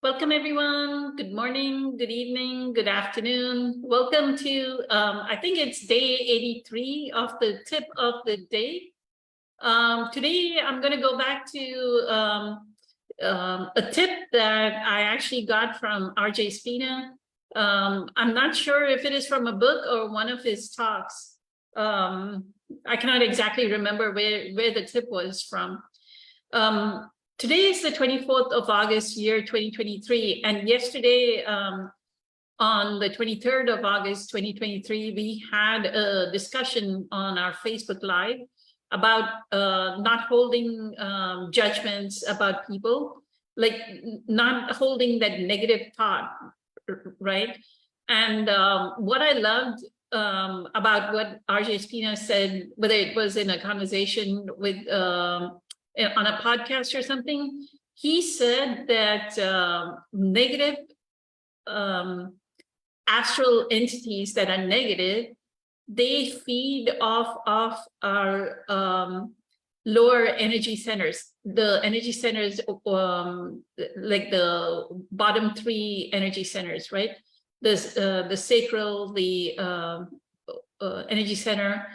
Welcome, everyone. Good morning, good evening, good afternoon. Welcome to, I think it's day 83 of the tip of the day. Today, I'm going to go back to a tip that I actually got from RJ Spina. I'm not sure if it is from a book or one of his talks. I cannot exactly remember where the tip was from. Today is the 24th of August, year 2023, and yesterday, on the 23rd of August, 2023, we had a discussion on our Facebook Live about not holding judgments about people, like not holding that negative thought, right? And what I loved about what RJ Spina said, whether it was in a conversation with on a podcast or something, he said that negative astral entities that are negative, they feed off of our lower energy centers, the energy centers, like the bottom three energy centers, right? The sacral, the energy center,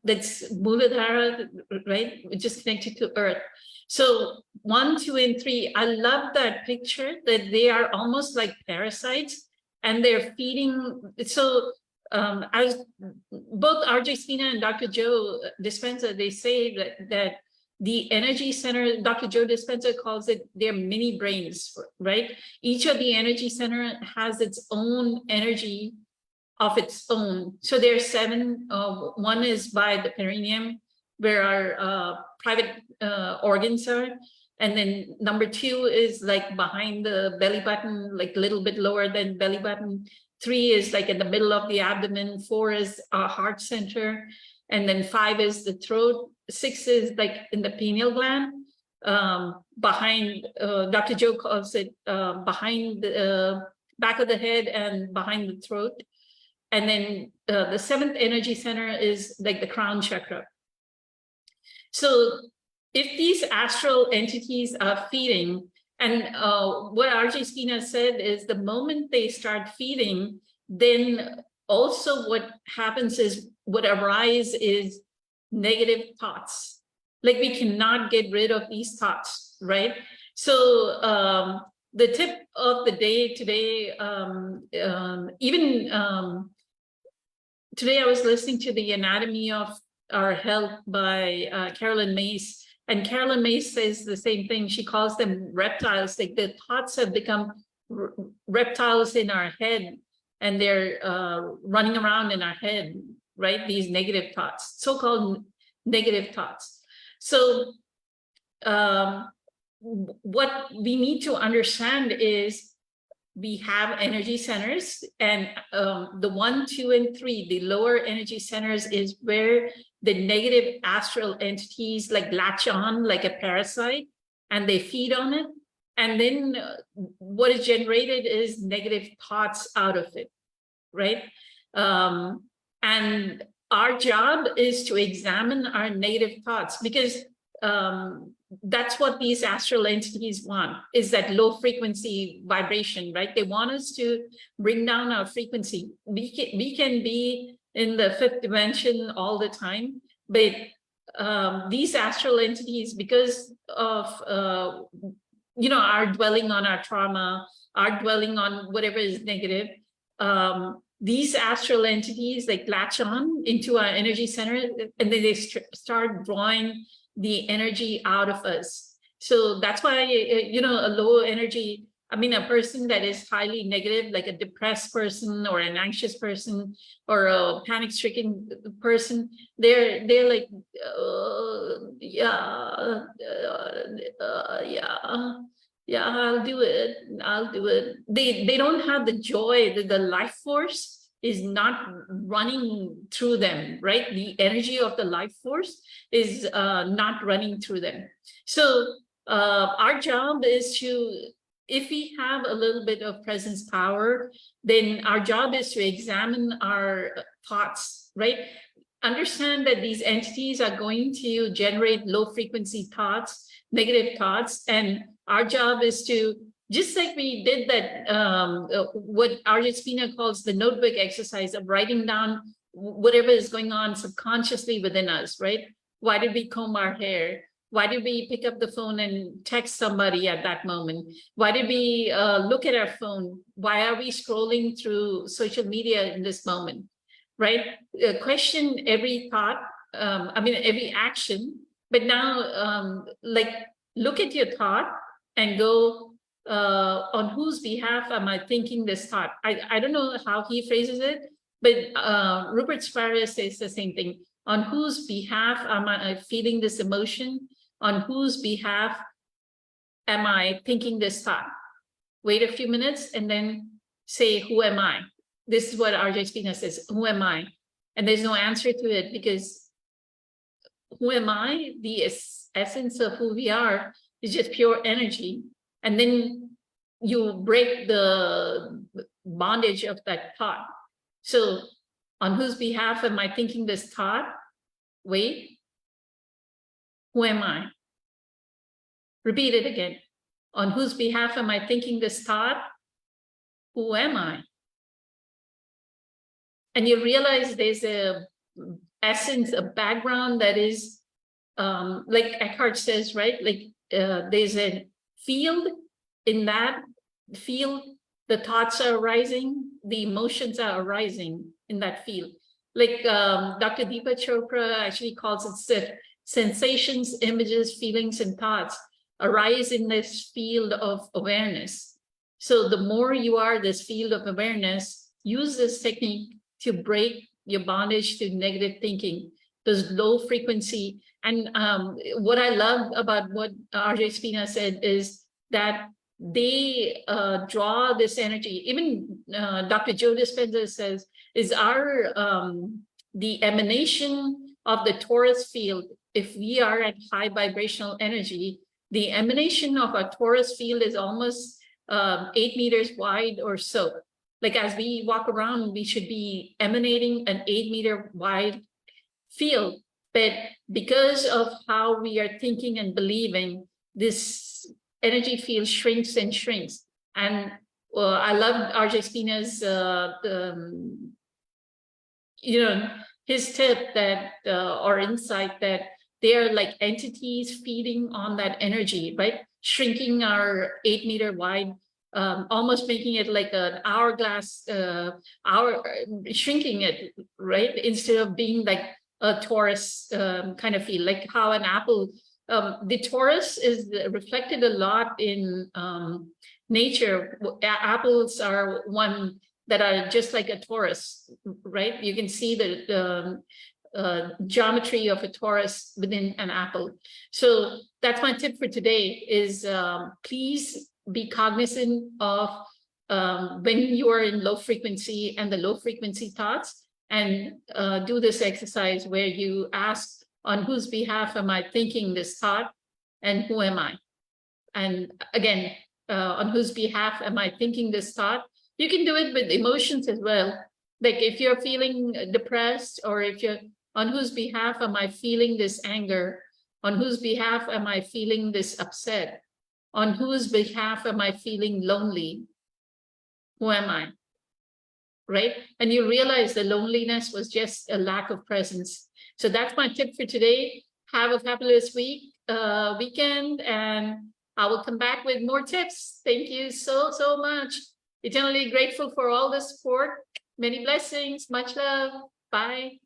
that's Muladhara, right? Just connected to Earth. So 1, 2, and 3, I love that picture that they are almost like parasites and they're feeding. So as both RJ Spina and Dr. Joe Dispenza, they say that the energy center, Dr. Joe Dispenza calls it their mini brains, right? Each of the energy center has its own energy of its own. So there are 7. One is by the perineum, where our private organs are. And then number 2 is like behind the belly button, like a little bit lower than belly button. 3 is like in the middle of the abdomen. 4 is our heart center. And then 5 is the throat. 6 is like in the pineal gland. Behind, Dr. Joe calls it behind the back of the head and behind the throat. And then the 7th energy center is like the crown chakra. So if these astral entities are feeding, and what RJ Spina said is the moment they start feeding, then also what happens is what arise is negative thoughts. Like we cannot get rid of these thoughts, right? So the tip of the day today, today I was listening to The Anatomy of Our Health by Carolyn Myss, and Carolyn Myss says the same thing. She calls them reptiles. Like the thoughts have become reptiles in our head, and they're running around in our head, right? These negative thoughts, so-called negative thoughts. So what we need to understand is we have energy centers, and the 1, 2, and 3, the lower energy centers, is where the negative astral entities like latch on like a parasite and they feed on it. And then what is generated is negative thoughts out of it, right? And our job is to examine our negative thoughts, because that's what these astral entities want, is that low frequency vibration, right? They want us to bring down our frequency. We can be in the 5th dimension all the time, but these astral entities, because of our dwelling on our trauma, our dwelling on whatever is negative, these astral entities like latch on into our energy center, and then they start drawing the energy out of us. So that's why, a low energy, a person that is highly negative, like a depressed person or an anxious person or a panic-stricken person, they're like, yeah, I'll do it. They don't have the joy, the life force is not running through them, right? The energy of the life force is not running through them. So our job is to, if we have a little bit of presence power, then our job is to examine our thoughts, right? Understand that these entities are going to generate low frequency thoughts, negative thoughts, and our job is to just like we did that, what RJ Spina calls the notebook exercise of writing down whatever is going on subconsciously within us, right? Why did we comb our hair? Why did we pick up the phone and text somebody at that moment? Why did we look at our phone? Why are we scrolling through social media in this moment, right? Question every thought, every action, but now like look at your thought and go, on whose behalf am I thinking this thought? I don't know how he phrases it, but Rupert Spira says the same thing. On whose behalf am I feeling this emotion? On whose behalf am I thinking this thought? Wait a few minutes and then say, who am I? This is what RJ Spina says, who am I? And there's no answer to it, because who am I? The essence of who we are is just pure energy. And then you break the bondage of that thought. So on whose behalf am I thinking this thought? Wait, who am I? Repeat it again. On whose behalf am I thinking this thought? Who am I? And you realize there's a essence, a background that is, like Eckhart says, right? Like there's a field. In that field, the thoughts are arising, the emotions are arising in that field. Like Dr. Deepak Chopra actually calls it sensations, images, feelings, and thoughts arise in this field of awareness. So the more you are this field of awareness, use this technique to break your bondage to negative thinking, those low frequency. And what I love about what RJ Spina said is that they draw this energy. Even Dr. Joe Dispenza says, is our the emanation of the torus field, if we are at high vibrational energy, the emanation of a torus field is almost 8 meters wide or so. Like as we walk around, we should be emanating an 8-meter wide field. But because of how we are thinking and believing, this energy field shrinks and shrinks. And I love RJ Spina's, his tip that, or insight that they are like entities feeding on that energy, right? Shrinking our 8-meter wide, almost making it like an hourglass, shrinking it, right? Instead of being like a torus kind of feel, like how an apple, the torus is reflected a lot in nature. Apples are one that are just like a torus, right? You can see the geometry of a torus within an apple. So that's my tip for today is please be cognizant of when you are in low frequency and the low frequency thoughts, and do this exercise where you ask, on whose behalf am I thinking this thought, and who am I? And again, on whose behalf am I thinking this thought? You can do it with emotions as well. Like if you're feeling depressed, or if you're, on whose behalf am I feeling this anger? On whose behalf am I feeling this upset? On whose behalf am I feeling lonely? Who am I? Right? And you realize the loneliness was just a lack of presence. So that's my tip for today. Have a fabulous weekend, and I will come back with more tips. Thank you so much. Eternally grateful for all the support. Many blessings. Much love. Bye.